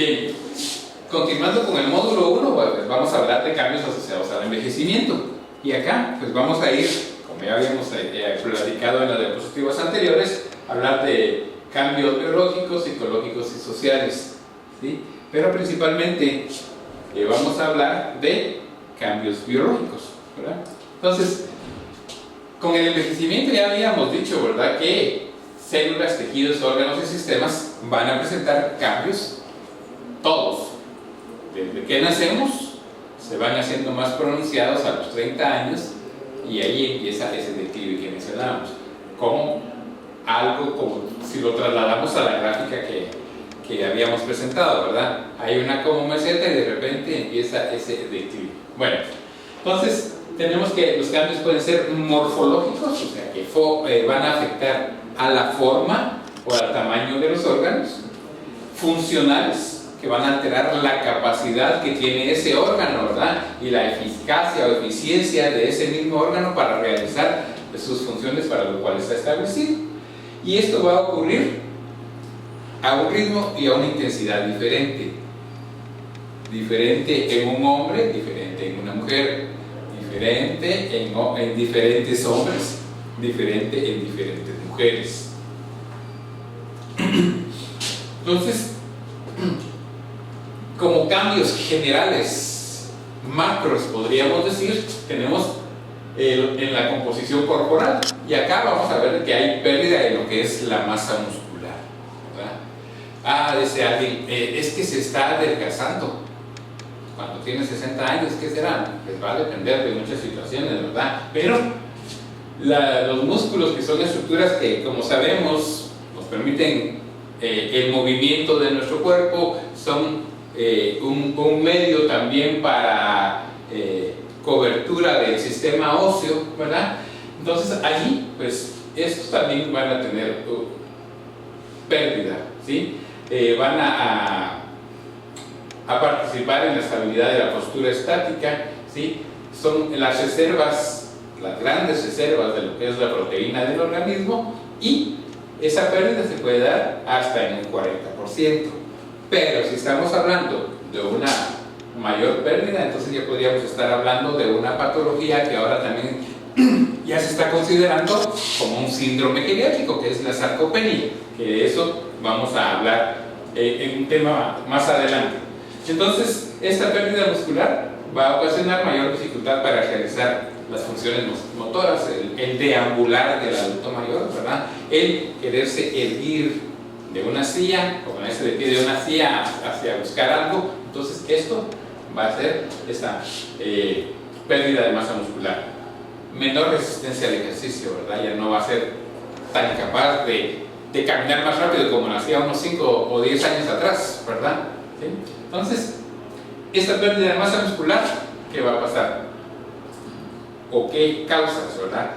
Bien, continuando con el módulo 1, pues vamos a hablar de cambios asociados al envejecimiento. Y acá, pues vamos a ir, como ya habíamos platicado en las diapositivas anteriores, hablar de cambios biológicos, psicológicos y sociales, ¿sí? Pero principalmente vamos a hablar de cambios biológicos, ¿verdad? Entonces, con el envejecimiento ya habíamos dicho, ¿verdad?, que células, tejidos, órganos y sistemas van a presentar cambios, todos. Desde que nacemos, se van haciendo más pronunciados a los 30 años y ahí empieza ese declive que mencionábamos. Como algo, como si lo trasladamos a la gráfica que habíamos presentado, ¿verdad? Hay una como meseta y de repente empieza ese declive. Bueno, entonces tenemos que los cambios pueden ser morfológicos, o sea, que van a afectar a la forma o al tamaño de los órganos, funcionales, que van a alterar la capacidad que tiene ese órgano, ¿verdad?, y la eficacia o eficiencia de ese mismo órgano para realizar sus funciones para lo cual está establecido. Y esto va a ocurrir a un ritmo y a una intensidad diferente. Diferente en un hombre, diferente en una mujer, diferente en diferentes hombres, diferente en diferentes mujeres. Entonces, como cambios generales, macros, podríamos decir, tenemos en la composición corporal. Y acá vamos a ver que hay pérdida de lo que es la masa muscular, ¿verdad? Dice alguien, es que se está adelgazando. Cuando tiene 60 años, ¿qué será? Les va a depender de muchas situaciones, ¿verdad? Pero los músculos, que son estructuras que, como sabemos, nos permiten el movimiento de nuestro cuerpo, son un medio también para cobertura del sistema óseo, ¿verdad? Entonces allí, pues, estos también van a tener pérdida, ¿sí? Van a participar en la estabilidad de la postura estática, ¿sí? Son las reservas, las grandes reservas de lo que es la proteína del organismo, y esa pérdida se puede dar hasta en un 40%. Pero si estamos hablando de una mayor pérdida, entonces ya podríamos estar hablando de una patología que ahora también ya se está considerando como un síndrome geriátrico, que es la sarcopenia, que de eso vamos a hablar en un tema más adelante. Entonces, esta pérdida muscular va a ocasionar mayor dificultad para realizar las funciones motoras, el deambular del adulto mayor, ¿verdad? El quererse erguir de una silla, o ponerse de pie de una silla hacia buscar algo. Entonces esto va a ser esta pérdida de masa muscular. Menor resistencia al ejercicio, ¿verdad? Ya no va a ser tan capaz de caminar más rápido como lo hacía unos 5 o 10 años atrás, ¿verdad? ¿Sí? Entonces, esta pérdida de masa muscular, ¿qué va a pasar? ¿O qué causas, verdad?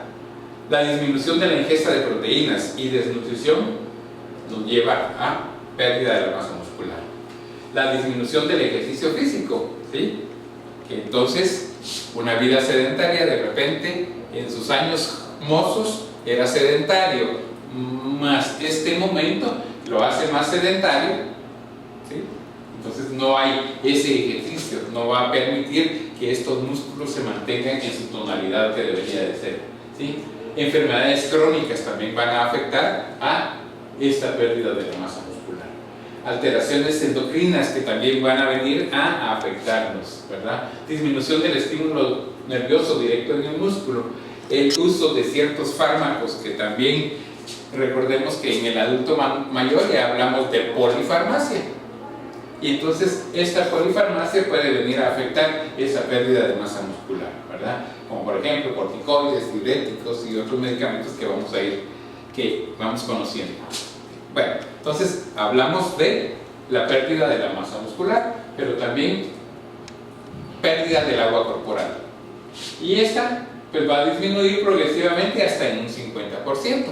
La disminución de la ingesta de proteínas y desnutrición nos lleva a pérdida de la masa muscular. La disminución del ejercicio físico, ¿sí? Que entonces una vida sedentaria, de repente en sus años mozos era sedentario, más este momento lo hace más sedentario, ¿sí? Entonces no hay ese ejercicio, no va a permitir que estos músculos se mantengan en su tonalidad que debería de ser, ¿sí? Enfermedades crónicas también van a afectar a esta pérdida de la masa muscular. Alteraciones endocrinas que también van a venir a afectarnos, ¿verdad? Disminución del estímulo nervioso directo en el músculo. El uso de ciertos fármacos que también, recordemos que en el adulto mayor ya hablamos de polifarmacia. Y entonces esta polifarmacia puede venir a afectar esa pérdida de masa muscular, ¿verdad? Como por ejemplo corticoides, diuréticos y otros medicamentos que vamos conociendo. Bueno, entonces hablamos de la pérdida de la masa muscular, pero también pérdida del agua corporal. Y esta pues va a disminuir progresivamente hasta en un 50%.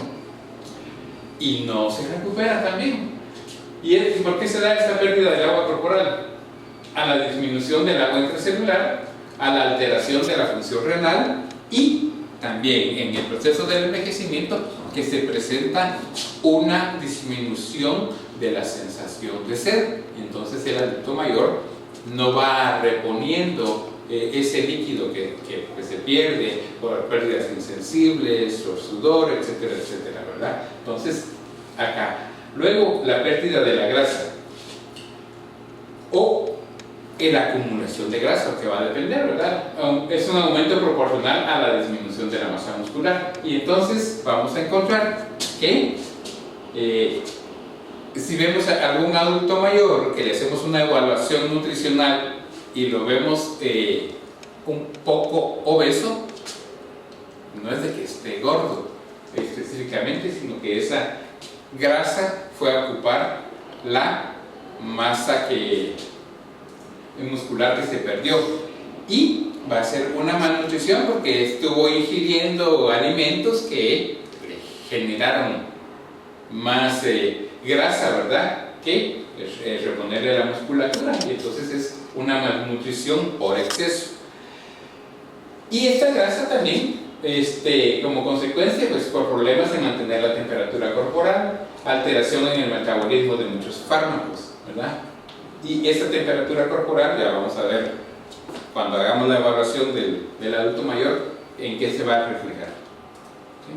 Y no se recupera también. ¿Y por qué se da esta pérdida del agua corporal? A la disminución del agua intracelular, a la alteración de la función renal y también en el proceso del envejecimiento que se presenta una disminución de la sensación de sed. Entonces el adulto mayor no va reponiendo ese líquido que se pierde por pérdidas insensibles, por sudor, etcétera, etcétera, ¿verdad? Entonces, acá. Luego, la pérdida de la grasa o la acumulación de grasa, que va a depender, ¿verdad? Es un aumento proporcional a la disminución de la masa muscular. Y entonces vamos a encontrar que si vemos a algún adulto mayor que le hacemos una evaluación nutricional y lo vemos un poco obeso, no es de que esté gordo específicamente, sino que esa grasa fue a ocupar la masa muscular que se perdió, y va a ser una malnutrición porque estuvo ingiriendo alimentos que le generaron más grasa, ¿verdad?, que reponerle la musculatura, y entonces es una malnutrición por exceso. Y esta grasa también, como consecuencia, pues por problemas en mantener la temperatura corporal, alteración en el metabolismo de muchos fármacos, ¿verdad? Y esta temperatura corporal, ya vamos a ver cuando hagamos la evaluación del adulto mayor, en qué se va a reflejar. ¿Sí?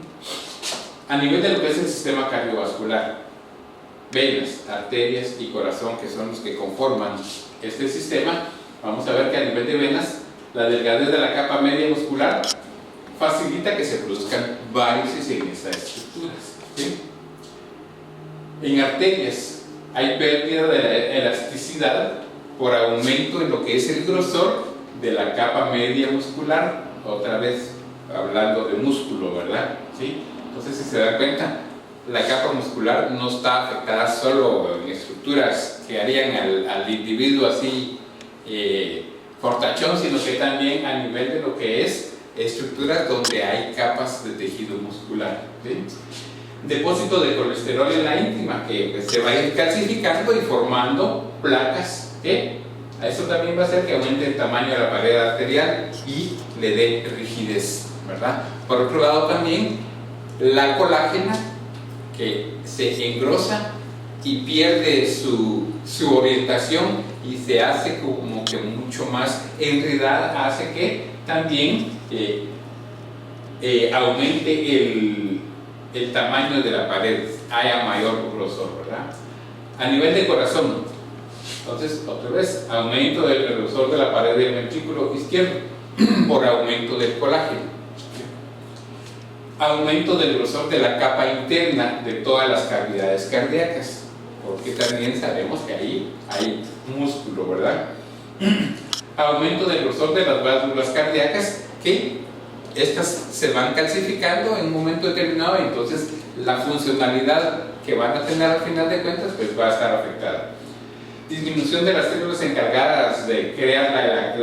A nivel de lo que es el sistema cardiovascular, venas, arterias y corazón, que son los que conforman este sistema, vamos a ver que a nivel de venas, la delgadez de la capa media muscular facilita que se produzcan varices en estas estructuras. ¿Sí? En arterias hay pérdida de la elasticidad por aumento en lo que es el grosor de la capa media muscular, otra vez hablando de músculo, ¿verdad? ¿Sí? Entonces, si se da cuenta, la capa muscular no está afectada solo en estructuras que harían al individuo así fortachón, sino que también a nivel de lo que es estructuras donde hay capas de tejido muscular. ¿Sí? Depósito de colesterol en la íntima, que pues, se va a ir calcificando y formando placas, a eso también va a hacer que aumente el tamaño de la pared arterial y le dé rigidez, ¿verdad? Por otro lado también la colágena, que se engrosa y pierde su orientación y se hace como que mucho más enredada, hace que también aumente el tamaño de la pared, haya mayor grosor, ¿verdad? A nivel de corazón, entonces otra vez aumento del grosor de la pared del ventrículo izquierdo por aumento del colágeno, aumento del grosor de la capa interna de todas las cavidades cardíacas, porque también sabemos que ahí hay músculo, ¿verdad? Aumento del grosor de las válvulas cardíacas, que estas se van calcificando en un momento determinado, y entonces la funcionalidad que van a tener al final de cuentas pues va a estar afectada. Disminución de las células encargadas de crear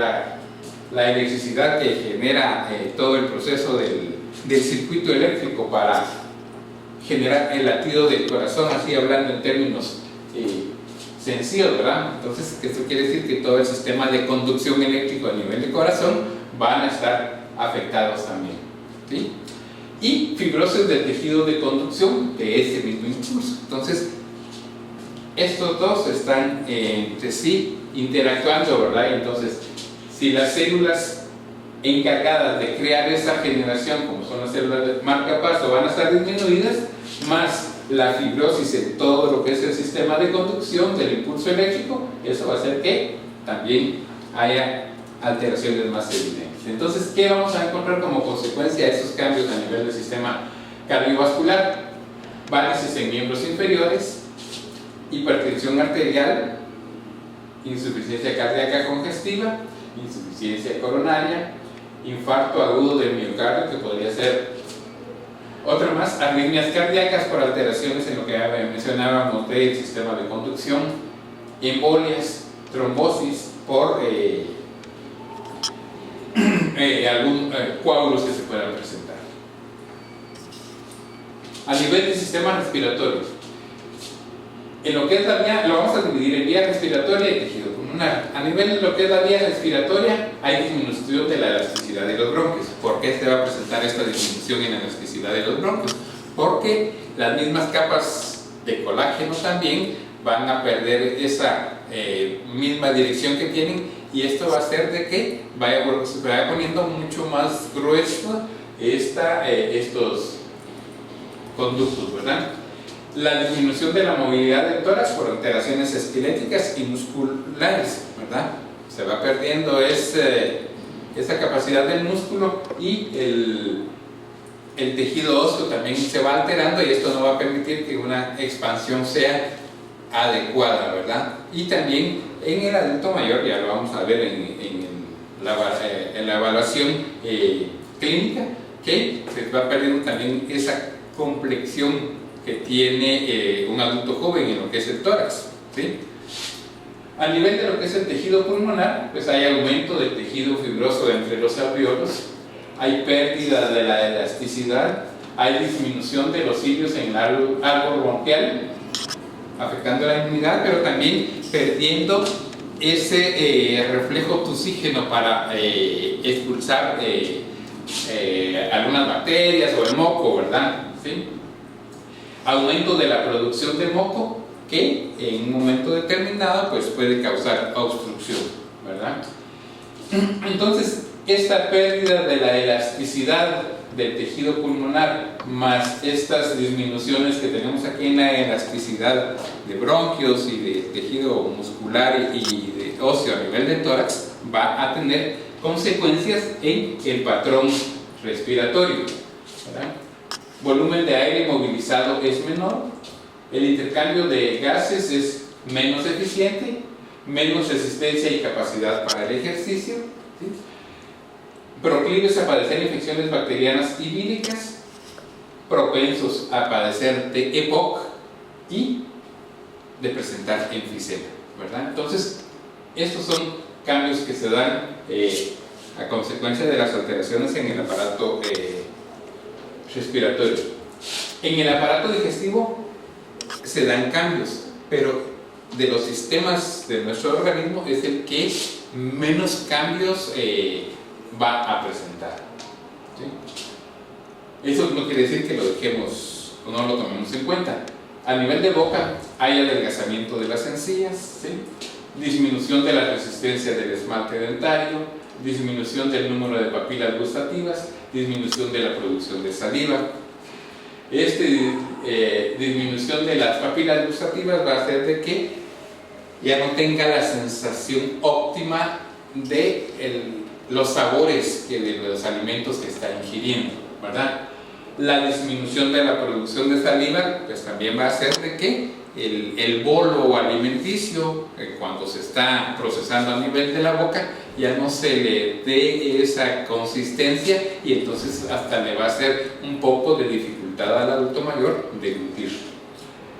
la electricidad que genera todo el proceso del circuito eléctrico para generar el latido del corazón, así hablando en términos sencillos, ¿verdad? Entonces esto quiere decir que todo el sistema de conducción eléctrico a nivel de corazón van a estar afectados también, ¿sí? Y fibrosis del tejido de conducción de ese mismo impulso. Entonces estos dos están entre sí interactuando, ¿verdad? Entonces, si las células encargadas de crear esa generación, como son las células de marcapaso, van a estar disminuidas, más la fibrosis en todo lo que es el sistema de conducción del impulso eléctrico, eso va a hacer que también haya alteraciones más evidentes. Entonces, ¿qué vamos a encontrar como consecuencia de esos cambios a nivel del sistema cardiovascular? Varices en miembros inferiores, hipertensión arterial, insuficiencia cardíaca congestiva, insuficiencia coronaria, infarto agudo del miocardio, que podría ser otra más, arritmias cardíacas por alteraciones en lo que mencionábamos del sistema de conducción, embolias, trombosis por algún coágulos que se puedan presentar. A nivel del sistema respiratorio, en lo que es la vía, lo vamos a dividir en vía respiratoria y tejido pulmonar. A nivel de lo que es la vía respiratoria, hay disminución de la elasticidad de los bronquios. ¿Por qué se va a presentar esta disminución en la elasticidad de los bronquios? porque las mismas capas de colágeno también van a perder esa misma dirección que tienen, y esto va a hacer de que se vaya poniendo mucho más grueso estos conductos, ¿verdad? La disminución de la movilidad del tórax por alteraciones esqueléticas y musculares, ¿verdad? Se va perdiendo esa capacidad del músculo, y el tejido óseo también se va alterando, y esto no va a permitir que una expansión sea adecuada, ¿verdad? Y también en el adulto mayor, ya lo vamos a ver en la evaluación clínica, que se va perdiendo también esa complexión que tiene un adulto joven en lo que es el tórax, ¿sí? A nivel de lo que es el tejido pulmonar, pues hay aumento del tejido fibroso entre los alveolos, hay pérdida de la elasticidad, hay disminución de los cilios en el árbol bronquial, afectando la inmunidad, pero también perdiendo ese reflejo tusígeno para expulsar algunas bacterias o el moco, ¿verdad? ¿Sí? Aumento de la producción de moco, que en un momento determinado pues puede causar obstrucción, ¿verdad? Entonces, esta pérdida de la elasticidad del tejido pulmonar, más estas disminuciones que tenemos aquí en la elasticidad de bronquios y de tejido muscular y de óseo a nivel de tórax, va a tener consecuencias en el patrón respiratorio, ¿verdad? Volumen de aire movilizado es menor, el intercambio de gases es menos eficiente, menos resistencia y capacidad para el ejercicio, ¿sí? Proclives a padecer infecciones bacterianas y víricas, propensos a padecer de EPOC y de presentar enfisema, ¿verdad? Entonces, estos son cambios que se dan a consecuencia de las alteraciones en el aparato respiratorio. En el aparato digestivo se dan cambios, pero de los sistemas de nuestro organismo es el que menos cambios va a presentar, ¿sí? Eso no quiere decir que lo dejemos o no lo tomemos en cuenta. A nivel de boca hay adelgazamiento de las encías, ¿sí? Disminución de la resistencia del esmalte dentario, disminución del número de papilas gustativas, disminución de la producción de saliva. Disminución de las papilas gustativas va a hacer de que ya no tenga la sensación óptima de los sabores de los alimentos que está ingiriendo, ¿verdad? La disminución de la producción de saliva pues también va a hacer de que el bolo alimenticio, cuando se está procesando a nivel de la boca, ya no se le dé esa consistencia, y entonces hasta le va a hacer un poco de dificultad al adulto mayor deglutir.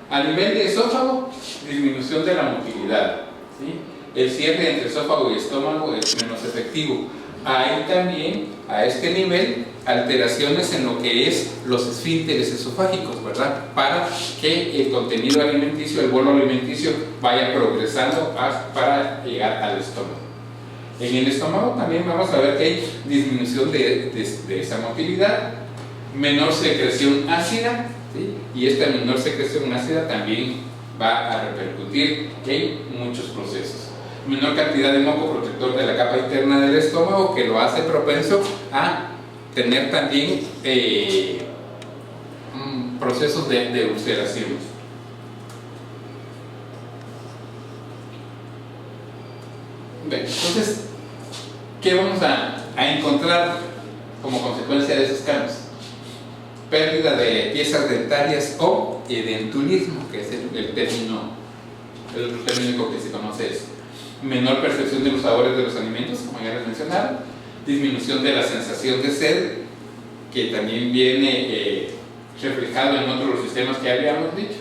A nivel de esófago, disminución de la motilidad, ¿sí? El cierre entre esófago y estómago es menos efectivo. Hay también a este nivel alteraciones en lo que es los esfínteres esofágicos, ¿verdad? Para que el contenido alimenticio, el bolo alimenticio, vaya progresando para llegar al estómago. En el estómago también vamos a ver que hay disminución de esa motilidad, menor secreción ácida, ¿sí? Y esta menor secreción ácida también va a repercutir en muchos procesos. Menor cantidad de moco protector de la capa interna del estómago, que lo hace propenso a tener también procesos de ulceración. Entonces, ¿qué vamos a encontrar como consecuencia de esos cambios? Pérdida de piezas dentarias o edentulismo, que es el término que se conoce es. Menor percepción de los sabores de los alimentos, como ya les mencionaba. Disminución de la sensación de sed, que también viene reflejado en otros sistemas que habíamos dicho.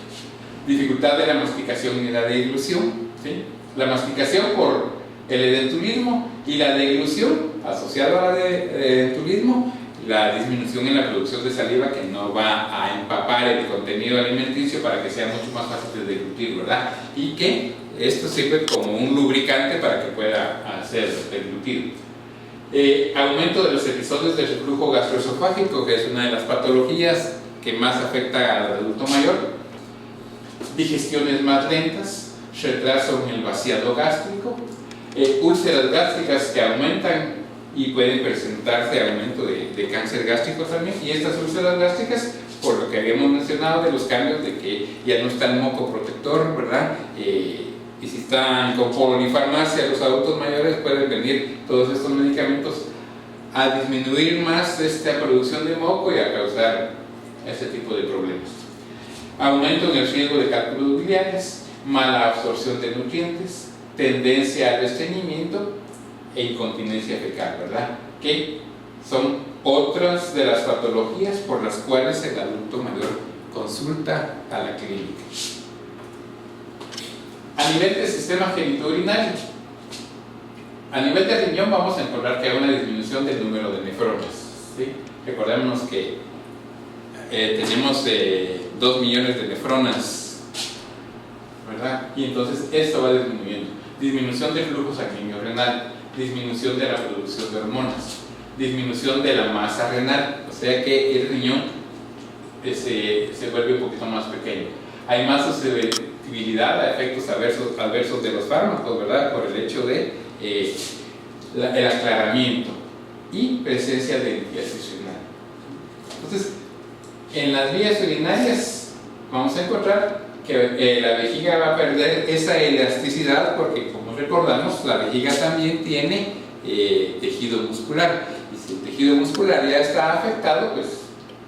Dificultad de la masticación y la deglución, ¿sí? La masticación por el edentulismo, y la deglución asociada a la edentulismo, la disminución en la producción de saliva, que no va a empapar el contenido alimenticio para que sea mucho más fácil de deglutir, ¿verdad? Y que esto sirve como un lubricante para que pueda ser deglutido. Aumento de los episodios de reflujo gastroesofágico, que es una de las patologías que más afecta al adulto mayor: digestiones más lentas, retraso en el vaciado gástrico, úlceras gástricas que aumentan y pueden presentarse aumento de cáncer gástrico también. Y estas úlceras gástricas, por lo que habíamos mencionado de los cambios de que ya no está el moco protector, ¿verdad? Y si están con polifarmacia, los adultos mayores, pueden venir todos estos medicamentos a disminuir más esta producción de moco y a causar este tipo de problemas. Aumento en el riesgo de cálculos biliares, mala absorción de nutrientes, tendencia al estreñimiento e incontinencia fecal, ¿verdad? Que son otras de las patologías por las cuales el adulto mayor consulta a la clínica. A nivel del sistema genitourinario, a nivel de riñón vamos a encontrar que hay una disminución del número de nefronas, ¿sí? Recordemos que tenemos 2 millones de nefronas, ¿verdad? Y entonces esto va disminuyendo. Disminución del flujo sanguíneo renal, disminución de la producción de hormonas, disminución de la masa renal, o sea que el riñón se vuelve un poquito más pequeño. Hay más susceptibilidad a efectos adversos de los fármacos, ¿verdad? Por el hecho de el aclaramiento y presencia de litiasis renal. Entonces, en las vías urinarias vamos a encontrar que la vejiga va a perder esa elasticidad porque, como recordamos, la vejiga también tiene tejido muscular, y si el tejido muscular ya está afectado, pues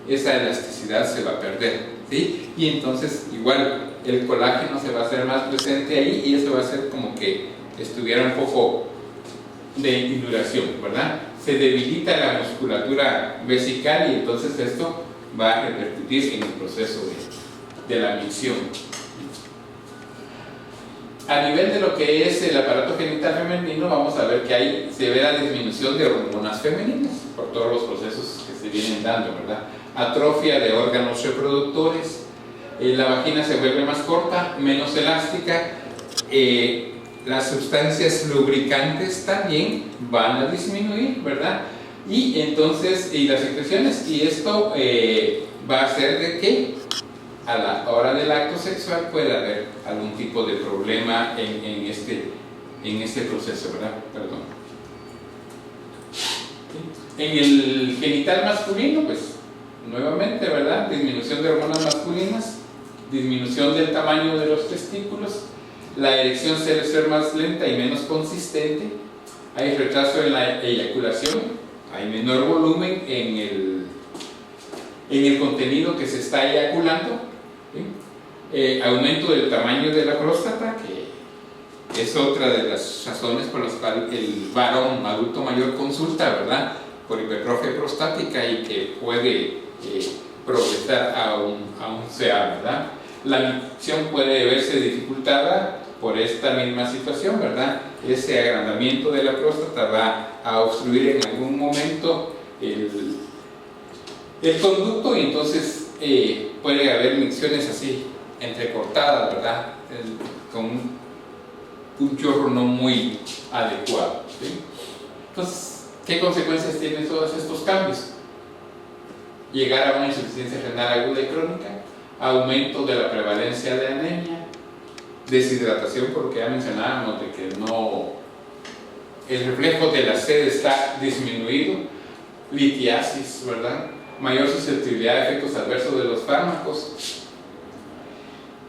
esa elasticidad se va a perder, ¿sí? Y entonces igual el colágeno se va a hacer más presente ahí y eso va a hacer como que estuviera un poco de induración, ¿verdad? Se debilita la musculatura vesical y entonces esto va a repercutir en el proceso de la micción. A nivel de lo que es el aparato genital femenino, vamos a ver que hay severa disminución de hormonas femeninas por todos los procesos que se vienen dando, ¿verdad? Atrofia de órganos reproductores, la vagina se vuelve más corta, menos elástica, las sustancias lubricantes también van a disminuir, ¿verdad? Y entonces, y las secreciones, y esto va a hacer de que a la hora del acto sexual pueda haber algún tipo de problema en este proceso, ¿verdad? Perdón. En el genital masculino, pues, nuevamente, ¿verdad? Disminución de hormonas masculinas, disminución del tamaño de los testículos, la erección suele ser más lenta y menos consistente, hay retraso en la eyaculación, hay menor volumen en el contenido que se está eyaculando, ¿sí? Aumento del tamaño de la próstata, que es otra de las razones por las cuales el varón adulto mayor consulta, ¿verdad? Por hipertrofia prostática y que puede progresar a un CA, ¿verdad? La micción puede verse dificultada por esta misma situación, ¿verdad? Ese agrandamiento de la próstata va a obstruir en algún momento el conducto y entonces puede haber micciones así entrecortadas, ¿verdad? Con un chorro no muy adecuado, ¿sí? Entonces, ¿qué consecuencias tienen todos estos cambios? Llegar a una insuficiencia renal aguda y crónica, aumento de la prevalencia de anemia, deshidratación, por lo que ya mencionábamos, de que el reflejo de la sed está disminuido, litiasis, ¿verdad? Mayor susceptibilidad a efectos adversos de los fármacos,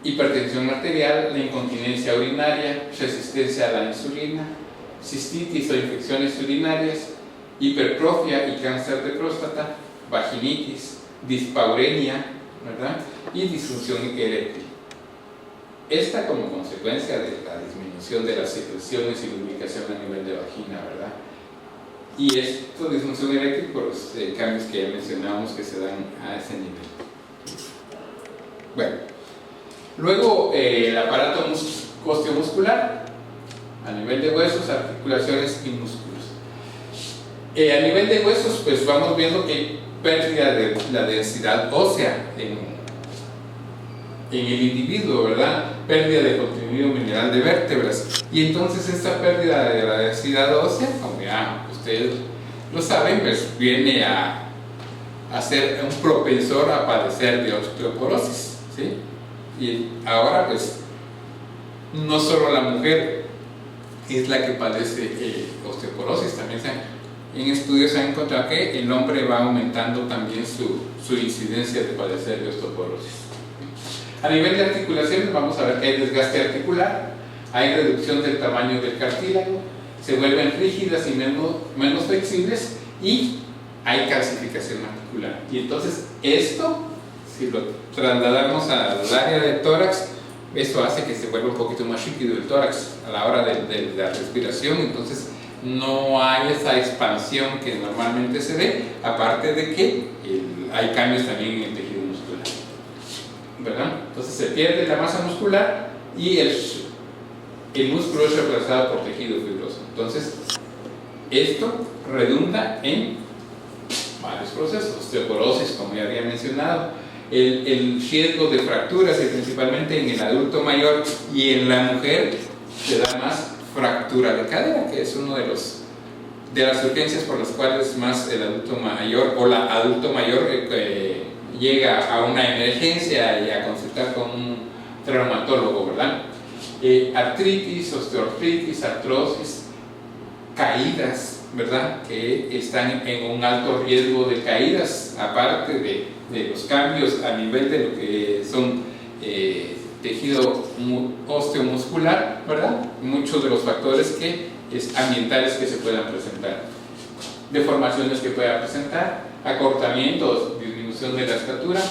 hipertensión arterial, la incontinencia urinaria, resistencia a la insulina, cistitis o infecciones urinarias, hipertrofia y cáncer de próstata, vaginitis, dispaurenia, ¿verdad? Y disfunción eréctil. Esta como consecuencia de la disminución de las secreciones y lubricación a nivel de vagina, ¿verdad? Y esto, disfunción eréctil, por los cambios que ya mencionábamos que se dan a ese nivel. Bueno, luego el aparato osteomuscular, a nivel de huesos, articulaciones y músculos. A nivel de huesos, pues vamos viendo que hay pérdida de la densidad ósea en el individuo, ¿verdad? Pérdida de contenido mineral de vértebras. Y entonces esta pérdida de la densidad ósea, como ya ustedes lo saben, pues viene a a ser un propensor a padecer de osteoporosis, ¿sí? Y ahora pues no solo la mujer es la que padece osteoporosis, también en estudios se ha encontrado que el hombre va aumentando también su incidencia de padecer de osteoporosis. A nivel de articulaciones vamos a ver que hay desgaste articular, hay reducción del tamaño del cartílago, se vuelven rígidas y menos flexibles y hay calcificación articular. Y entonces esto, si lo trasladamos al área del tórax, eso hace que se vuelva un poquito más rígido el tórax a la hora de la respiración, entonces no hay esa expansión que normalmente se ve, aparte de que hay cambios también en el tejido muscular, ¿verdad? Entonces se pierde la masa muscular y el músculo es reemplazado por tejido fibroso. Entonces esto redunda en varios procesos, osteoporosis, como ya había mencionado, el riesgo de fracturas, y principalmente en el adulto mayor, y en la mujer se da más fractura de cadera, que es uno de las urgencias por las cuales más el adulto mayor o la adulto mayor llega a una emergencia y a consultar con un traumatólogo, ¿verdad? Artritis, osteoartritis, artrosis, caídas, ¿verdad? Que están en un alto riesgo de caídas, aparte de los cambios a nivel de lo que son tejido osteomuscular, ¿verdad? Muchos de los factores ambientales que se puedan presentar, deformaciones que puedan presentar, acortamientos, disminución de la estatura,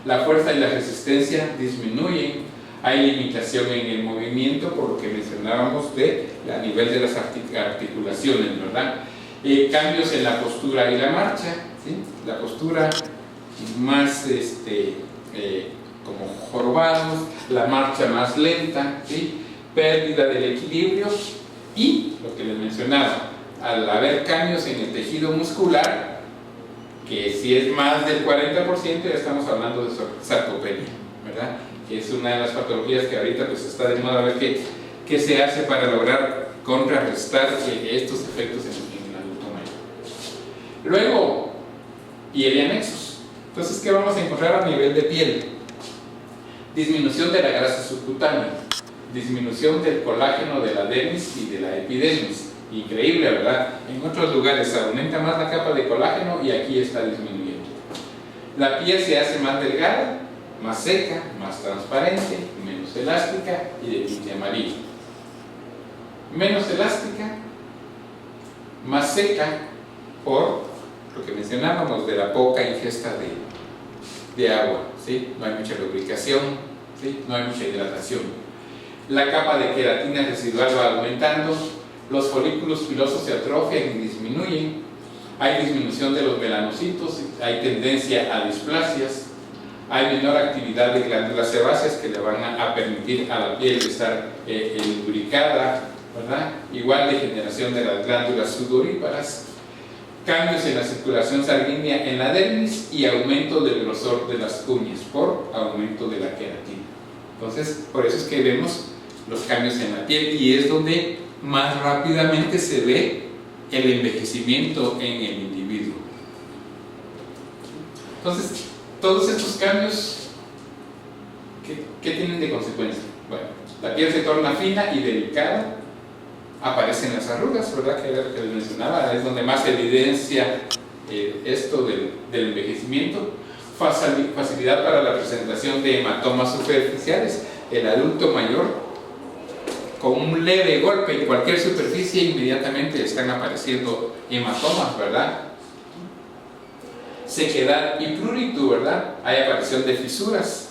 la fuerza y la resistencia disminuyen, hay limitación en el movimiento, por lo que mencionábamos a nivel de las articulaciones, ¿verdad? Cambios en la postura y la marcha, ¿sí? La postura más como jorobados, la marcha más lenta, ¿sí? Pérdida del equilibrio y lo que les mencionaba, al haber cambios en el tejido muscular, que si es más del 40% ya estamos hablando de sarcopenia, ¿verdad? Que es una de las patologías que ahorita pues está de moda, a ver qué se hace para lograr contrarrestar estos efectos en el adulto mayor. Luego, piel y anexos. Entonces, ¿qué vamos a encontrar a nivel de piel? Disminución de la grasa subcutánea, disminución del colágeno de la dermis y de la epidermis. Increíble, ¿verdad? En otros lugares aumenta más la capa de colágeno y aquí está disminuyendo. La piel se hace más delgada, más seca, más transparente, menos elástica y de tinte amarillo. Menos elástica, más seca por lo que mencionábamos de la poca ingesta de agua, ¿sí? No hay mucha lubricación, ¿sí? No hay mucha hidratación. La capa de queratina residual va aumentando, los folículos pilosos se atrofian y disminuyen, hay disminución de los melanocitos, hay tendencia a displasias, hay menor actividad de glándulas sebáceas que le van a permitir a la piel estar lubricada, ¿verdad? Igual degeneración de las glándulas sudoríparas, cambios en la circulación sanguínea en la dermis y aumento del grosor de las uñas por aumento de la queratina. Entonces, por eso es que vemos los cambios en la piel y es donde más rápidamente se ve el envejecimiento en el individuo. Entonces, todos estos cambios, ¿qué tienen de consecuencia? Bueno, la piel se torna fina y delicada, aparecen las arrugas, ¿verdad? Que era lo que les mencionaba, es donde más se evidencia esto del envejecimiento. Facilidad para la presentación de hematomas superficiales. El adulto mayor, con un leve golpe en cualquier superficie, inmediatamente están apareciendo hematomas, ¿verdad? Sequedad y prurito, ¿verdad? Hay aparición de fisuras,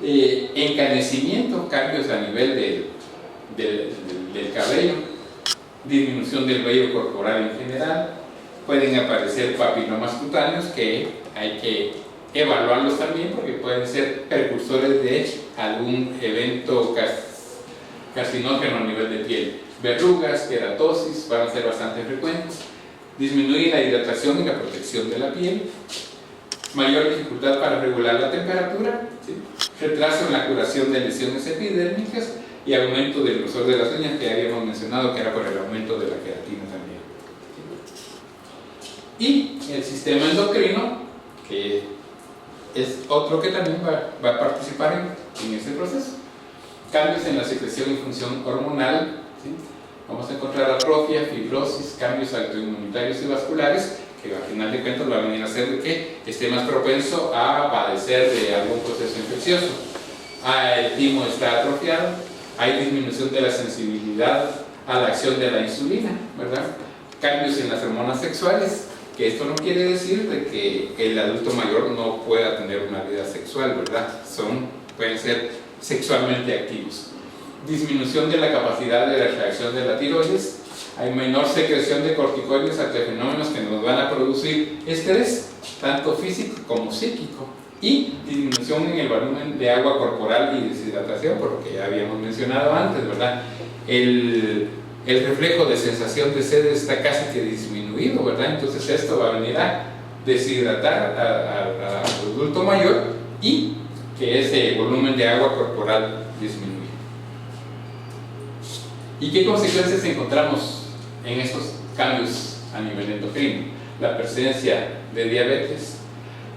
encanecimiento, cambios a nivel del cabello, disminución del vello corporal en general, pueden aparecer papilomas cutáneos que hay que evaluarlos también porque pueden ser precursores de algún evento carcinógeno a nivel de piel. Verrugas, queratosis van a ser bastante frecuentes, disminuye la hidratación y la protección de la piel, mayor dificultad para regular la temperatura, ¿sí? Retraso en la curación de lesiones epidérmicas y aumento del grosor de las uñas, que ya habíamos mencionado que era por el aumento de la queratina también. Y el sistema endocrino que es otro que también va a participar en ese proceso. Cambios en la secreción y función hormonal, ¿sí? Vamos a encontrar atrofia, fibrosis, cambios autoinmunitarios y vasculares, que al final de cuentas va a venir a hacer de que esté más propenso a padecer de algún proceso infeccioso. El timo está atrofiado, hay disminución de la sensibilidad a la acción de la insulina, ¿verdad? Cambios en las hormonas sexuales, que esto no quiere decir de que el adulto mayor no pueda tener una vida sexual, ¿verdad? Pueden ser sexualmente activos. Disminución de la capacidad de la reacción de la tiroides, hay menor secreción de corticoides ante fenómenos que nos van a producir estrés, tanto físico como psíquico, y disminución en el volumen de agua corporal y deshidratación, por lo que ya habíamos mencionado antes, ¿verdad? El reflejo de sensación de sed está casi que disminuido, ¿verdad? Entonces esto va a venir a deshidratar al adulto mayor y que ese volumen de agua corporal disminuye. ¿Y qué consecuencias encontramos en estos cambios a nivel endocrino? La presencia de diabetes,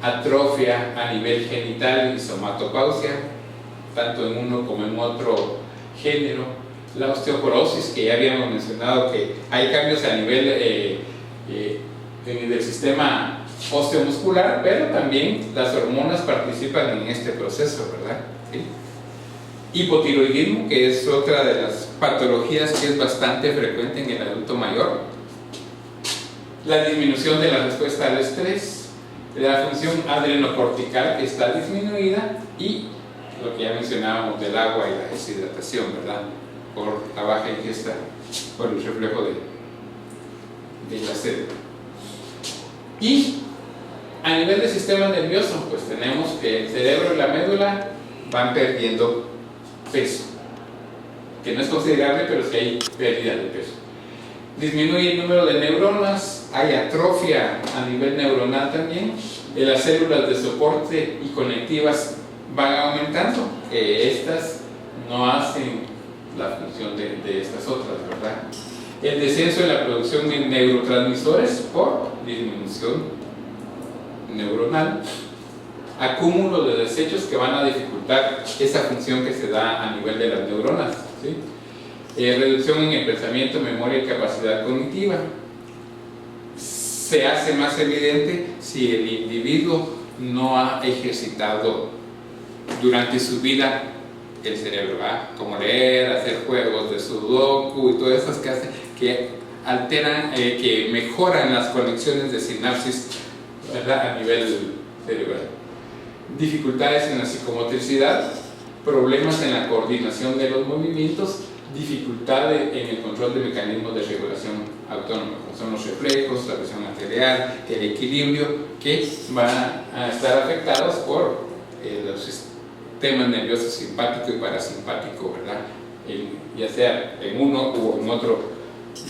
atrofia a nivel genital y somatopausia, tanto en uno como en otro género, la osteoporosis, que ya habíamos mencionado que hay cambios a nivel del sistema osteomuscular, pero también las hormonas participan en este proceso, ¿verdad? ¿Sí? Hipotiroidismo, que es otra de las patologías que es bastante frecuente en el adulto mayor. La disminución de la respuesta al estrés, la función adrenocortical que está disminuida y lo que ya mencionábamos del agua y la deshidratación, ¿verdad? Por la baja ingesta, por el reflejo de la sed. Y a nivel del sistema nervioso, pues tenemos que el cerebro y la médula van perdiendo peso, que no es considerable, pero sí hay pérdida de peso. Disminuye el número de neuronas, hay atrofia a nivel neuronal también, las células de soporte y conectivas van aumentando, que estas no hacen la función de estas otras, ¿verdad? El descenso en la producción de neurotransmisores por disminución neuronal, acúmulo de desechos que van a dificultar esa función que se da a nivel de las neuronas, ¿sí? Reducción en el pensamiento, memoria y capacidad cognitiva. Se hace más evidente si el individuo no ha ejercitado durante su vida el cerebro, ¿verdad? Como leer, hacer juegos de sudoku y todas esas que hacen, que alteran, que mejoran las conexiones de sinapsis, ¿verdad? A nivel cerebral. Dificultades en la psicomotricidad, problemas en la coordinación de los movimientos, dificultad en el control de mecanismos de regulación autónoma, como son los reflejos, la presión arterial, el equilibrio, que van a estar afectados por los sistemas nerviosos simpático y parasimpático, ¿verdad? Ya sea en uno u en otro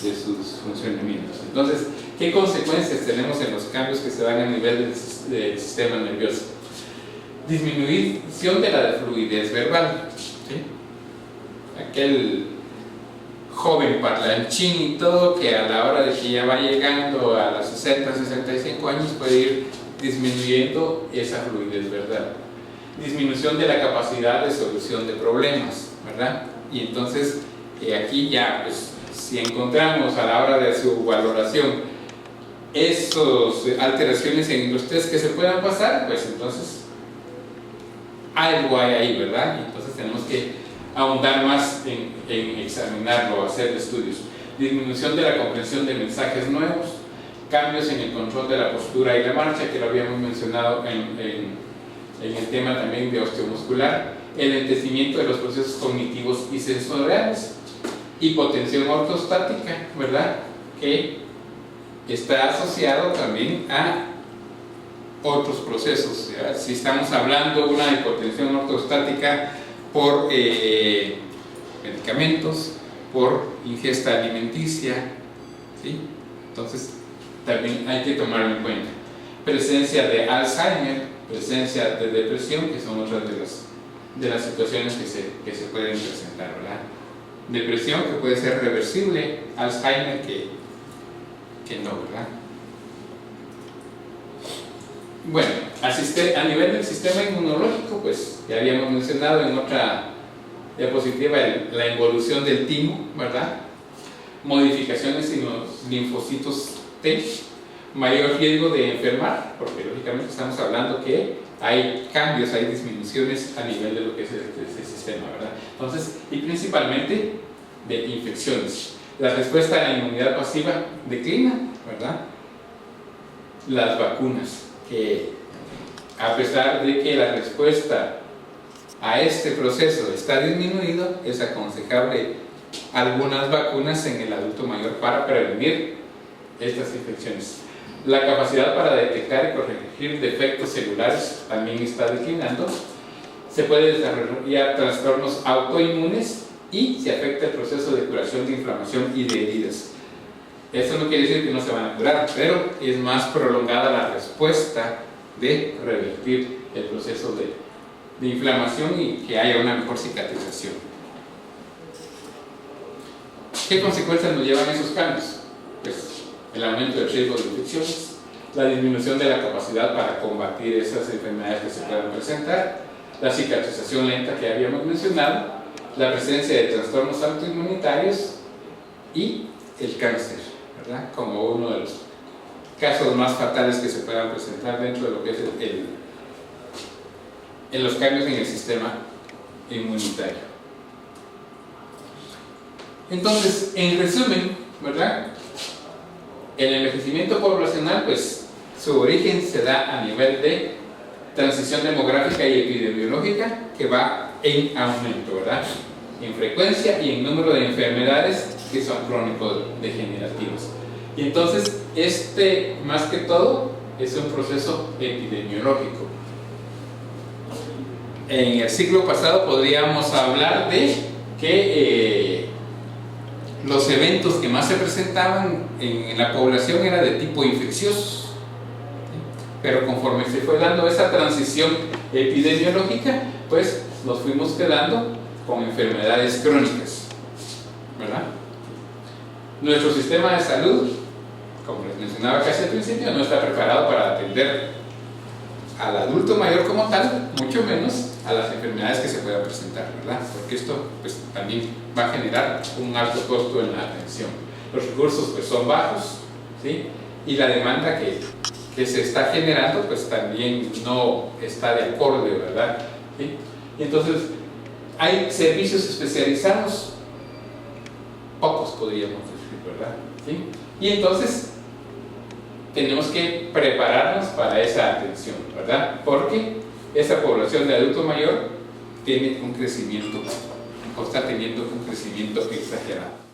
de sus funcionamientos. Entonces, ¿qué consecuencias tenemos en los cambios que se dan a nivel del sistema nervioso? Disminución de la fluidez verbal, ¿sí? Aquel joven parlanchín y todo que a la hora de que ya va llegando a los 60, 65 años puede ir disminuyendo esa fluidez verbal. Disminución de la capacidad de solución de problemas, ¿verdad? Y entonces aquí ya, pues, si encontramos a la hora de su valoración esas alteraciones en los test que se puedan pasar, pues entonces algo hay ahí, ¿verdad? Y entonces tenemos que ahondar más en examinarlo, hacer estudios. Disminución de la comprensión de mensajes nuevos, cambios en el control de la postura y la marcha, que lo habíamos mencionado en el tema también de osteomuscular, el enlentecimiento de los procesos cognitivos y sensoriales, hipotensión ortostática, ¿verdad? Que está asociado también a otros procesos, ¿verdad? Si estamos hablando de una hipotensión ortostática por medicamentos, por ingesta alimenticia, ¿sí? Entonces también hay que tomarlo en cuenta. Presencia de Alzheimer, presencia de depresión, que son otras de las situaciones que se pueden presentar, ¿verdad? Depresión que puede ser reversible, Alzheimer que no, ¿verdad? Bueno, a nivel del sistema inmunológico, pues ya habíamos mencionado en otra diapositiva la involución del timo, ¿verdad? Modificaciones en los linfocitos T, mayor riesgo de enfermar, porque lógicamente estamos hablando que hay cambios, hay disminuciones a nivel de lo que es ese sistema, ¿verdad? Entonces, y principalmente de infecciones. La respuesta a la inmunidad pasiva declina, ¿verdad? Las vacunas, que a pesar de que la respuesta a este proceso está disminuido, es aconsejable algunas vacunas en el adulto mayor para prevenir estas infecciones. La capacidad para detectar y corregir defectos celulares también está declinando. Se puede desarrollar trastornos autoinmunes y se afecta el proceso de curación de inflamación y de heridas. Eso no quiere decir que no se van a curar, pero es más prolongada la respuesta de revertir el proceso de inflamación y que haya una mejor cicatrización. ¿Qué consecuencias nos llevan esos cambios? Pues el aumento del riesgo de infecciones, la disminución de la capacidad para combatir esas enfermedades que se puedan presentar, la cicatrización lenta que habíamos mencionado, la presencia de trastornos autoinmunitarios y el cáncer, ¿verdad? Como uno de los casos más fatales que se puedan presentar dentro de lo que es en los cambios en el sistema inmunitario. Entonces, en resumen, ¿verdad? El envejecimiento poblacional, pues su origen se da a nivel de transición demográfica y epidemiológica que va en aumento, ¿verdad? En frecuencia y en número de enfermedades que son crónico-degenerativas. Y entonces, más que todo, es un proceso epidemiológico. En el siglo pasado podríamos hablar de que los eventos que más se presentaban en la población eran de tipo infeccioso, pero conforme se fue dando esa transición epidemiológica, pues nos fuimos quedando con enfermedades crónicas, ¿verdad? Nuestro sistema de salud, como les mencionaba casi al principio, no está preparado para atender al adulto mayor como tal, mucho menos a las enfermedades que se puedan presentar, ¿verdad? Porque esto pues, también va a generar un alto costo en la atención. Los recursos pues, son bajos, ¿sí? Y la demanda que se está generando pues también no está de acorde, ¿verdad? ¿Sí? Y entonces hay servicios especializados, pocos podríamos decir, ¿verdad? ¿Sí? Y entonces tenemos que prepararnos para esa atención, ¿verdad? Porque esa población de adulto mayor tiene un crecimiento, o está teniendo un crecimiento exagerado.